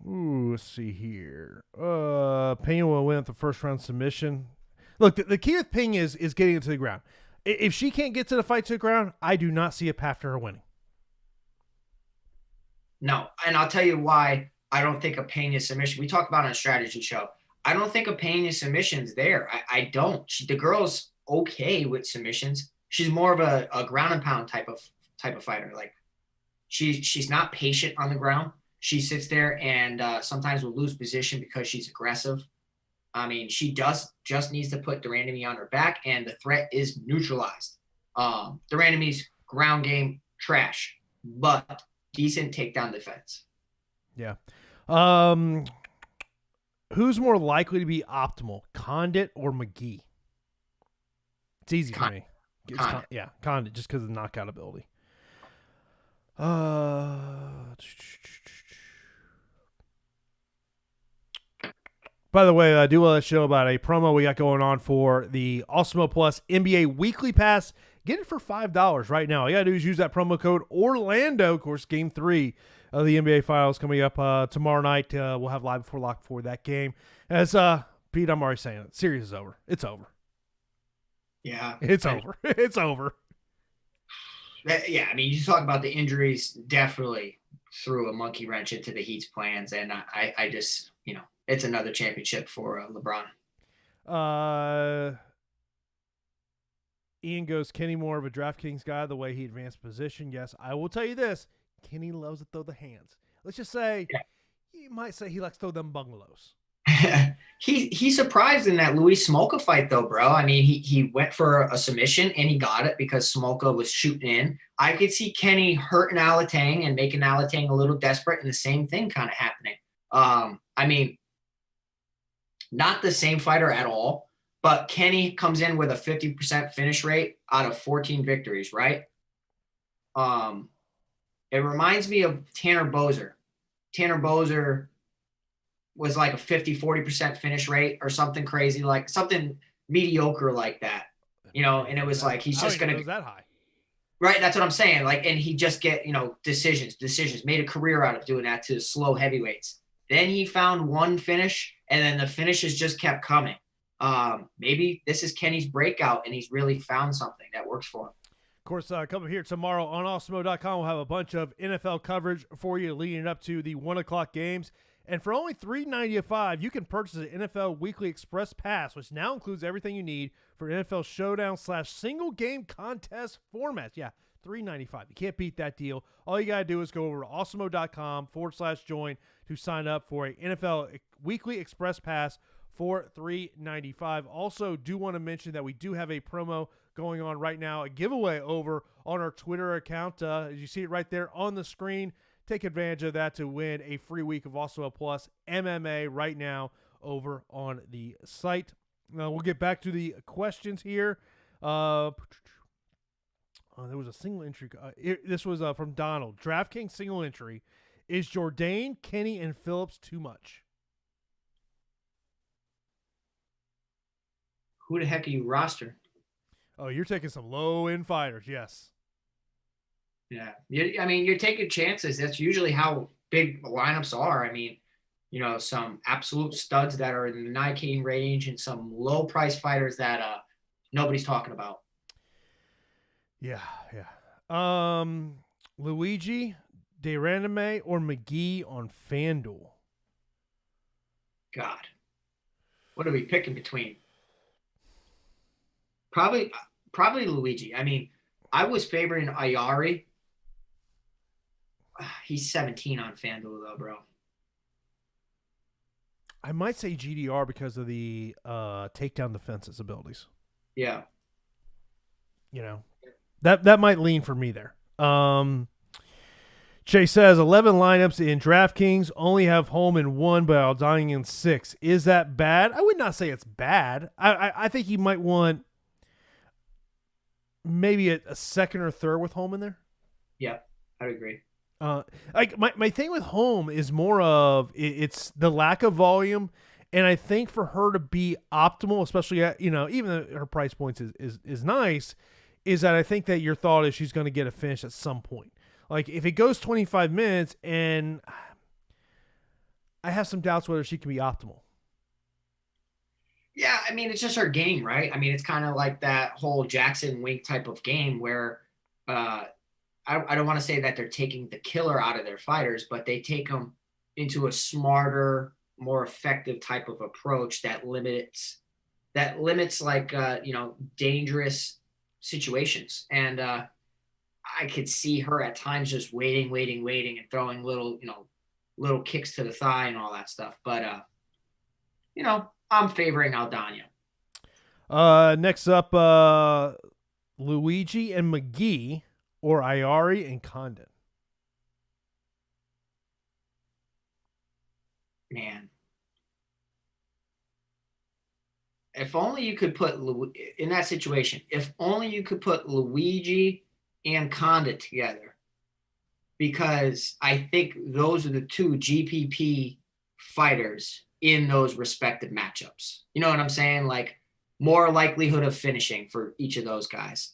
Ooh, let's see here. Pena will win at the first round submission. Look, the key with Pena is getting it to the ground. If she can't get to the fight to the ground, I do not see a path to her winning. No, and I'll tell you why I don't think a Pena submission. We talked about it on a strategy show. I don't think a Pena submission's there. I don't. The girl's okay with submissions. She's more of a ground and pound type of fighter. Like she's not patient on the ground. She sits there and sometimes will lose position because she's aggressive. I mean, she just needs to put Durandamy on her back, and the threat is neutralized. Durandamy's ground game, trash, but decent takedown defense. Yeah. Who's more likely to be optimal, Condit or McGee? It's easy for me. Condit, just because of the knockout ability. By the way, I do want to let you know about a promo we got going on for the Awesemo Plus NBA Weekly Pass. Get it for $5 right now. All you got to do is use that promo code Orlando. Of course, Game 3 of the NBA Finals coming up tomorrow night. We'll have Live Before Lock for that game. As Pete, I'm already saying it. Series is over. It's over. Yeah. It's over. It's over. Yeah, I mean, you talk about the injuries, definitely threw a monkey wrench into the Heat's plans, and I just, it's another championship for LeBron. Ian goes, Kenny more of a DraftKings guy the way he advanced position. Yes, I will tell you this. Kenny loves to throw the hands. Let's just say, you might say he likes to throw them bungalows. He surprised in that Louis Smolka fight though, bro. I mean, he went for a submission and he got it because Smolka was shooting in. I could see Kenny hurting Alatang and making Alatang a little desperate, and the same thing kind of happening. I mean, not the same fighter at all, but Kenny comes in with a 50% finish rate out of 14 victories, right? It reminds me of Tanner Boser. Tanner Boser was like a 40% finish rate or something crazy, like something mediocre like that, and it was like, he's just going to go that high. Right. That's what I'm saying. Like, and he just get, decisions, made a career out of doing that to slow heavyweights. Then he found one finish, and then the finishes just kept coming. Maybe this is Kenny's breakout, and he's really found something that works for him. Of course, coming here tomorrow on Awesemo.com, we'll have a bunch of NFL coverage for you leading up to the 1 o'clock games. And for only $3.95, you can purchase an NFL Weekly Express Pass, which now includes everything you need for NFL Showdown / single game contest formats. Yeah, $3.95. You can't beat that deal. All you got to do is go over to awesemo.com/join to sign up for a NFL Weekly Express Pass for $3.95. Also, do want to mention that we do have a promo going on right now, a giveaway over on our Twitter account. As you see it right there on the screen. Take advantage of that to win a free week of Awesemo Plus MMA right now over on the site. We'll get back to the questions here. There was a single entry. This was from Donald. DraftKings single entry. Is Jourdain, Kenny, and Phillips too much? Who the heck are you roster? Oh, you're taking some low-end fighters, yes. Yeah. I mean, you're taking chances. That's usually how big lineups are. I mean, some absolute studs that are in the 9K range and some low-price fighters that nobody's talking about. Yeah. Luigi, De Randame, or McGee on FanDuel? God. What are we picking between? Probably Luigi. I mean, I was favoring Ayari. He's 17 on FanDuel though, bro. I might say GDR because of the takedown defenses abilities. Yeah. That might lean for me there. Chase says 11 lineups in DraftKings, only have Holm in 1, but Aldana in 6. Is that bad? I would not say it's bad. I think you might want maybe a second or third with Holm in there. Yeah, I would agree. Like my thing with Holm is more of it's the lack of volume, and I think for her to be optimal, especially at even though her price points is nice, is that I think that your thought is she's going to get a finish at some point. Like if it goes 25 minutes, and I have some doubts whether she can be optimal. Yeah, I mean it's just her game, right? I mean it's kind of like that whole Jackson Wink type of game where. I don't want to say that they're taking the killer out of their fighters, but they take them into a smarter, more effective type of approach that limits like, dangerous situations. And I could see her at times just waiting and throwing little kicks to the thigh and all that stuff. But, I'm favoring Aldana. Next up, Luigi and McGee. Or Ayari and Condon? Man. if only you could put in that situation. If only you could put Luigi and Condit together, because I think those are the two GPP fighters in those respective matchups. You know what I'm saying? Like more likelihood of finishing for each of those guys.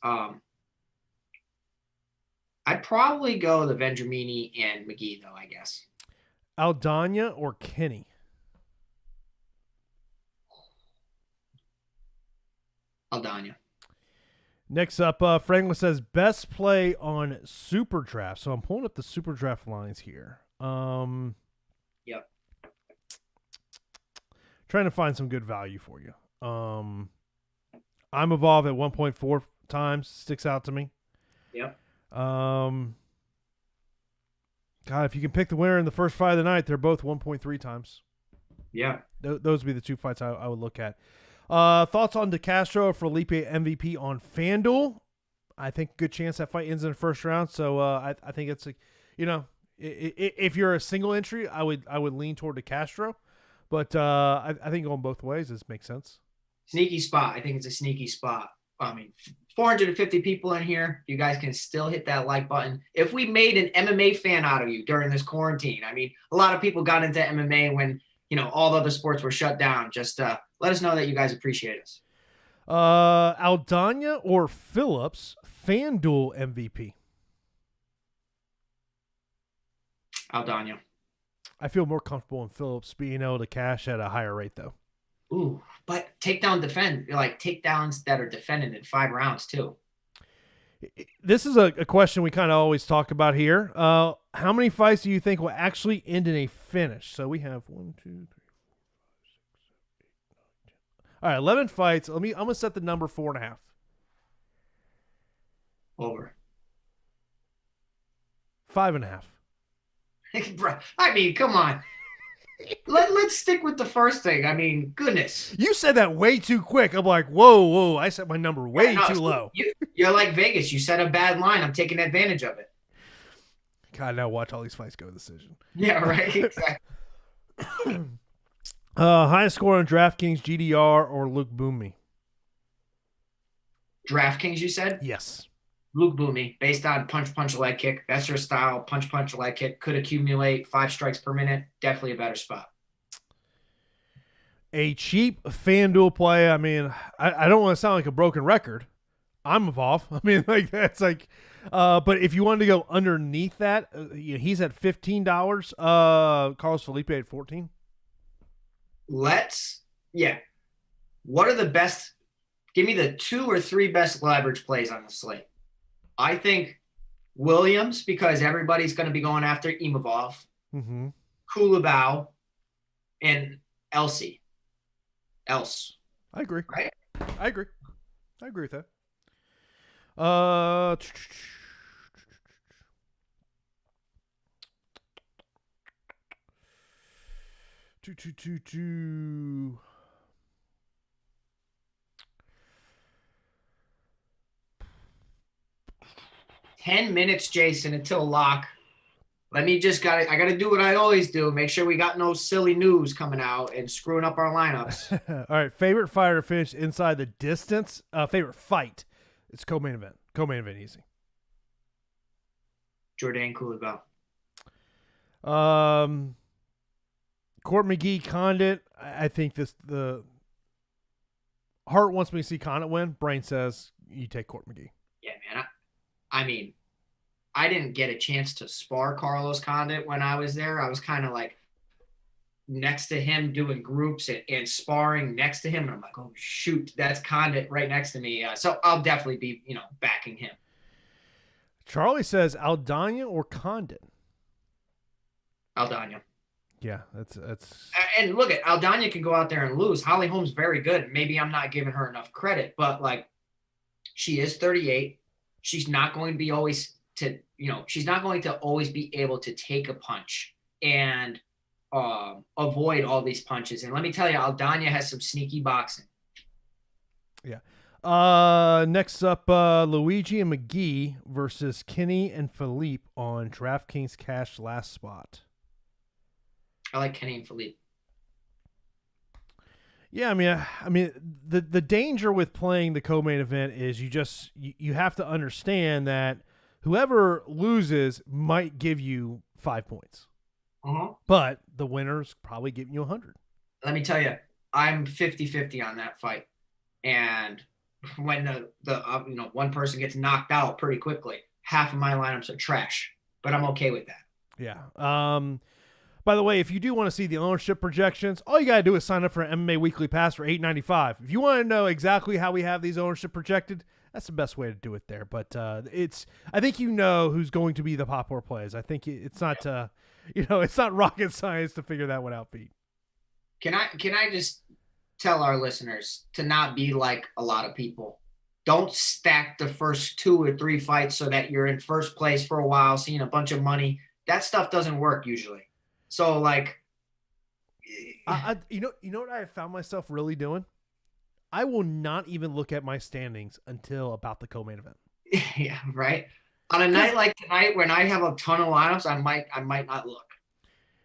I'd probably go the Vendramini and McGee though, I guess. Aldana or Kenny? Aldana. Next up, Franklin says best play on Superdraft. So I'm pulling up the Superdraft lines here. Yep. Trying to find some good value for you. I'm Evolve at 1.4 times sticks out to me. Yep. God, if you can pick the winner in the first fight of the night, they're both 1.3 times. Yeah. Those would be the two fights I would look at. Thoughts on DeCastro or Felipe MVP on FanDuel? I think good chance that fight ends in the first round. So I think it's if you're a single entry, I would lean toward DeCastro, but I think going both ways makes sense. Sneaky spot. I think it's a sneaky spot. I mean, 450 people in here. You guys can still hit that like button. If we made an MMA fan out of you during this quarantine, I mean, a lot of people got into MMA when all the other sports were shut down. Just let us know that you guys appreciate us. Aldana or Phillips, FanDuel MVP? Aldana. I feel more comfortable in Phillips being able to cash at a higher rate, though. Ooh, but takedown defend, like takedowns that are defended in 5 rounds, too. This is a question we kind of always talk about here. How many fights do you think will actually end in a finish? So we have 1, 2, 3, 4, 5, 6, 7, 8, 9, 10. All right, 11 fights. I'm gonna set the number 4.5. Over. 5.5. Bro, I mean, come on. Let's stick with the first thing. I mean, goodness. You said that way too quick. I'm like, whoa. I set my number way too low. You're like Vegas. You set a bad line. I'm taking advantage of it. God, now watch all these fights go to decision. Yeah, right. Exactly. Highest score on DraftKings, GDR or Luke Boomy? DraftKings, you said? Yes. Luke Boomy, based on punch, leg kick. That's her style. Punch, leg kick. Could accumulate 5 strikes per minute. Definitely a better spot. A cheap FanDuel play. I mean, I don't want to sound like a broken record. I'm Evolve. I mean, like that's like, but if you wanted to go underneath that, he's at $15. Carlos Felipe at 14. What are the best? Give me the 2 or 3 best leverage plays on the slate. I think Williams, because everybody's going to be going after Imavov, Kulabau, and Else. I agree. Right? I agree with that. 2. 10 minutes, Jason, until lock. I got to do what I always do. Make sure we got no silly news coming out and screwing up our lineups. All right. Favorite fighter to finish inside the distance. Favorite fight. It's co-main event. Co-main event easy. Jordan Kulabau. Court McGee, Condit. I think the heart wants me to see Condit win. Brain says you take Court McGee. Yeah, man. I mean, I didn't get a chance to spar Carlos Condit when I was there. I was kind of like next to him doing groups and sparring next to him. And I'm like, oh, shoot, that's Condit right next to me. So I'll definitely be, backing him. Charlie says Aldana or Condit? Aldana. Yeah, that's. And look, Aldana can go out there and lose. Holly Holm's very good. Maybe I'm not giving her enough credit, but like she is 38. She's not going to be always she's not going to always be able to take a punch and avoid all these punches. And let me tell you, Aldana has some sneaky boxing. Yeah. Next up, Luigi and Mcgee versus Kenny and Felipe on DraftKings Cash last spot. I like Kenny and Felipe. Yeah, I mean, the danger with playing the co-main event is you have to understand that whoever loses might give you 5 points, but the winner's probably giving you 100. Let me tell you, I'm 50-50 on that fight, and when the one person gets knocked out pretty quickly, half of my lineups are trash, but I'm okay with that. Yeah. By the way, if you do want to see the ownership projections, all you got to do is sign up for an MMA Weekly Pass for $8.95. If you want to know exactly how we have these ownership projected, that's the best way to do it there. But I think you know who's going to be the popular plays. I think it's not, it's not rocket science to figure that one out, Pete. Can I just tell our listeners to not be like a lot of people? Don't stack the first 2 or 3 fights so that you're in first place for a while, seeing a bunch of money. That stuff doesn't work usually. So like, you know what I have found myself really doing? I will not even look at my standings until about the co-main event. Yeah, right. On a night like tonight, when I have a ton of lineups, I might not look.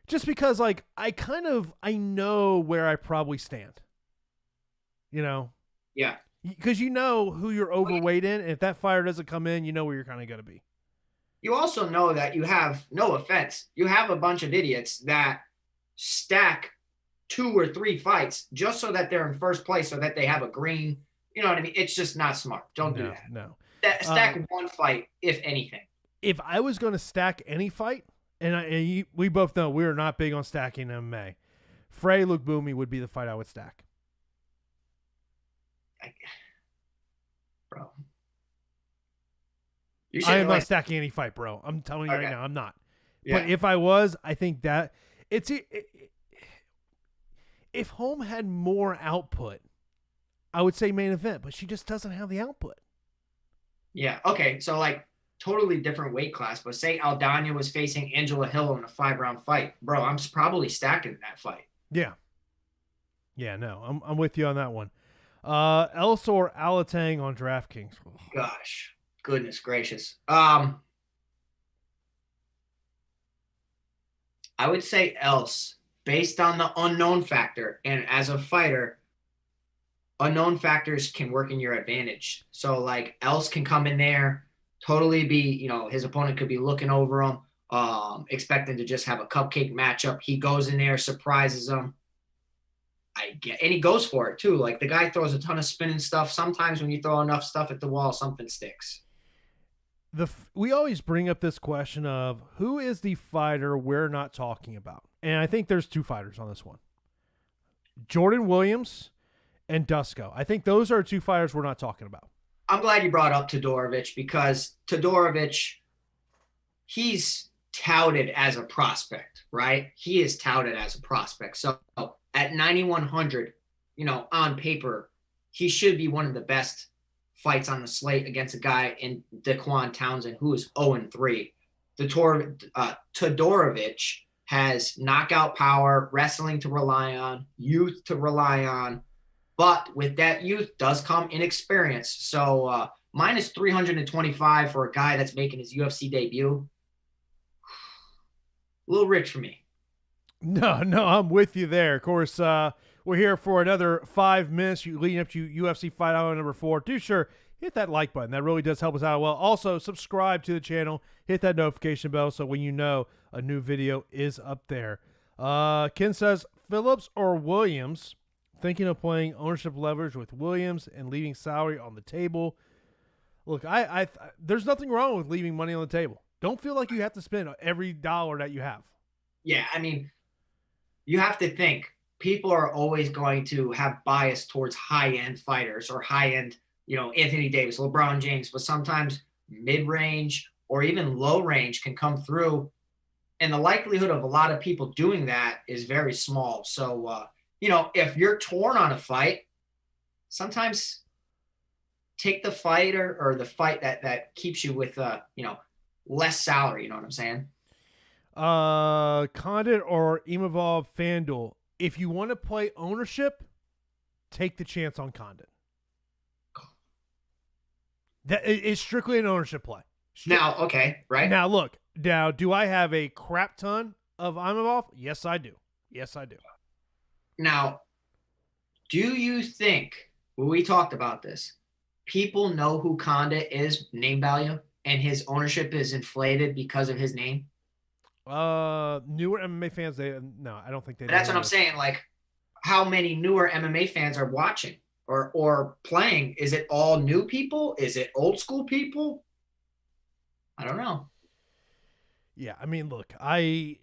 Just because, like, I know where I probably stand. Yeah. Because you know who you're overweight in, and if that fire doesn't come in, you know where you're kind of going to be. You also know that you have, no offense, you have a bunch of idiots that stack 2 or 3 fights just so that they're in first place, so that they have a green. You know what I mean? It's just not smart. Don't do that. No. Stack 1 fight, if anything. If I was going to stack any fight, and we both know we're not big on stacking MMA, Frey Luke Boomy would be the fight I would stack. Bro. I am not stacking any fight, bro. I'm telling you right now, I'm not. Yeah. But if I was, I think that if Holm had more output, I would say main event, but she just doesn't have the output. Yeah. Okay. So like totally different weight class, but say Aldana was facing Angela Hill in a 5-round fight, bro, I'm probably stacking that fight. Yeah. Yeah. No, I'm with you on that one. Else or Alatang on DraftKings. Gosh. Goodness gracious. I would say else, based on the unknown factor. And as a fighter, unknown factors can work in your advantage. So like else can come in there, totally be, his opponent could be looking over him, expecting to just have a cupcake matchup. He goes in there, surprises him. And he goes for it too. Like the guy throws a ton of spinning stuff. Sometimes when you throw enough stuff at the wall, something sticks. We always bring up this question of who is the fighter we're not talking about. And I think there's 2 fighters on this one. Jordan Williams and Dusko. I think those are 2 fighters we're not talking about. I'm glad you brought up Todorovic, because Todorovic, he's touted as a prospect, right? He is touted as a prospect. So at 9,100, on paper, he should be one of the best fights on the slate against a guy in Daquan Townsend who is 0-3. Todorovic has knockout power, wrestling to rely on, youth to rely on, but with that youth does come inexperience. So minus 325 for a guy that's making his UFC debut, a little rich for me. No, I'm with you there. Of course, we're here for another 5 minutes leading up to UFC Fight Hour number 4. Do sure, hit that like button. That really does help us out well. Also, subscribe to the channel. Hit that notification bell so when you know a new video is up there. Ken says, Phillips or Williams? Thinking of playing ownership leverage with Williams and leaving salary on the table. Look, there's nothing wrong with leaving money on the table. Don't feel like you have to spend every dollar that you have. Yeah, I mean, you have to think. People are always going to have bias towards high-end fighters or high-end, Anthony Davis, LeBron James, but sometimes mid-range or even low range can come through. And the likelihood of a lot of people doing that is very small. So, if you're torn on a fight, sometimes take the fighter or the fight that keeps you with, less salary. You know what I'm saying? Condit or Imavov FanDuel. If you want to play ownership, take the chance on Condit. That is strictly an ownership play. Now, okay, right? Now, look. Now, do I have a crap ton of Imavov? Yes, I do. Now, Do you think, when we talked about this, people know who Conda is, name value, and his ownership is inflated because of his name? Newer MMA fans, no, I don't think they. But that's what I'm saying. Like, how many newer MMA fans are watching or playing? Is it all new people? Is it old school people? I don't know. Yeah, I mean, look, the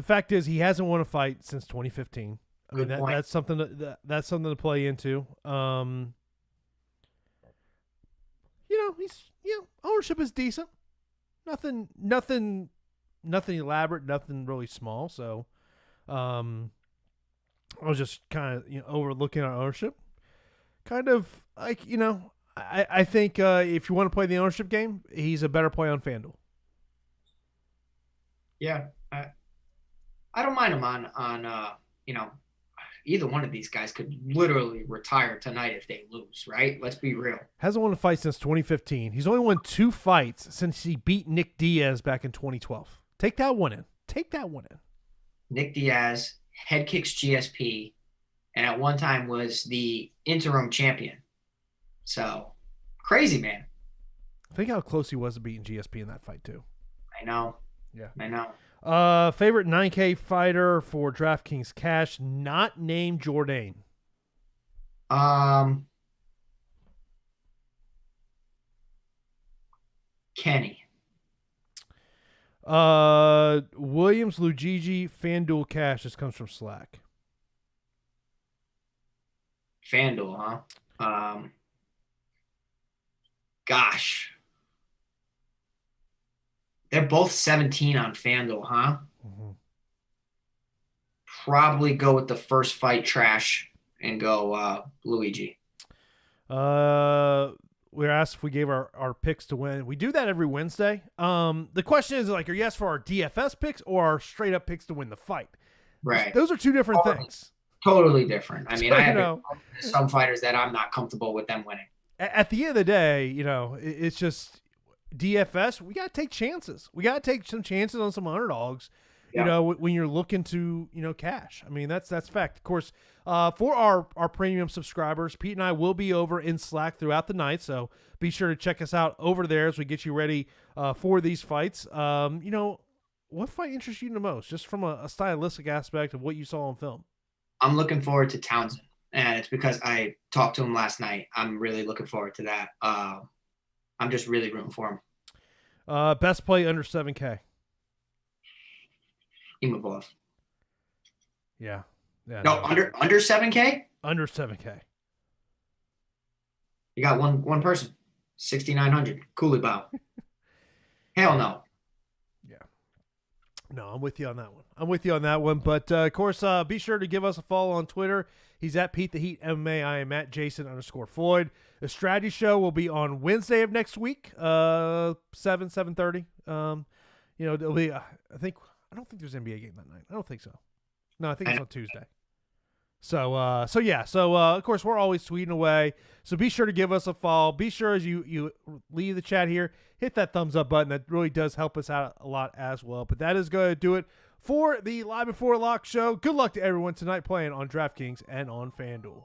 fact is he hasn't won a fight since 2015. I mean, that's something that's something to play into. He's ownership is decent. Nothing elaborate, nothing really small. So, I was just kind of overlooking our ownership. Kind of like I think if you want to play the ownership game, he's a better play on FanDuel. Yeah, I don't mind him on either one of these guys could literally retire tonight if they lose, right? Let's be real. Hasn't won a fight since 2015. He's only won 2 fights since he beat Nick Diaz back in 2012. Take that one in. Nick Diaz head kicks GSP, and at one time was the interim champion. So, crazy, man. Think how close he was to beating GSP in that fight, too. I know. Yeah. I know. Favorite 9K fighter for DraftKings cash, not named Jourdain. Kenny. Williams, Luigi, FanDuel cash. This comes from Slack. FanDuel, huh? Gosh. They're both 17 on FanDuel, huh? Mm-hmm. Probably go with the first fight trash and go Luigi. We're asked if we gave our picks to win. We do that every Wednesday. The question is, like, are you asked for our DFS picks or our straight up picks to win the fight? Right. Those are two different things. Totally different. I mean, So, I have some fighters that I'm not comfortable with them winning. At the end of the day, it's just DFS. We got to take chances. We got to take some chances on some underdogs. Yeah. When you're looking to, cash. I mean, that's fact. Of course, for our premium subscribers, Pete and I will be over in Slack throughout the night. So be sure to check us out over there as we get you ready for these fights. What fight interests you the most, just from a stylistic aspect of what you saw on film? I'm looking forward to Townsend, and it's because I talked to him last night. I'm really looking forward to that. I'm just really rooting for him. Best play under 7K. Imavov. Yeah. No, under 7K? Under 7K. You got one person. 6,900. Coolibao. Hell no. Yeah. No, I'm with you on that one. But, of course, be sure to give us a follow on Twitter. He's at Pete the Heat MMA. I am at Jason_Floyd. The strategy show will be on Wednesday of next week, 7:30. It'll be, I don't think there's an NBA game that night. I don't think so. No, I think it's on Tuesday. So of course, we're always tweeting away. So be sure to give us a follow. Be sure as you leave the chat here, hit that thumbs up button. That really does help us out a lot as well. But that is going to do it for the Live Before Lock show. Good luck to everyone tonight playing on DraftKings and on FanDuel.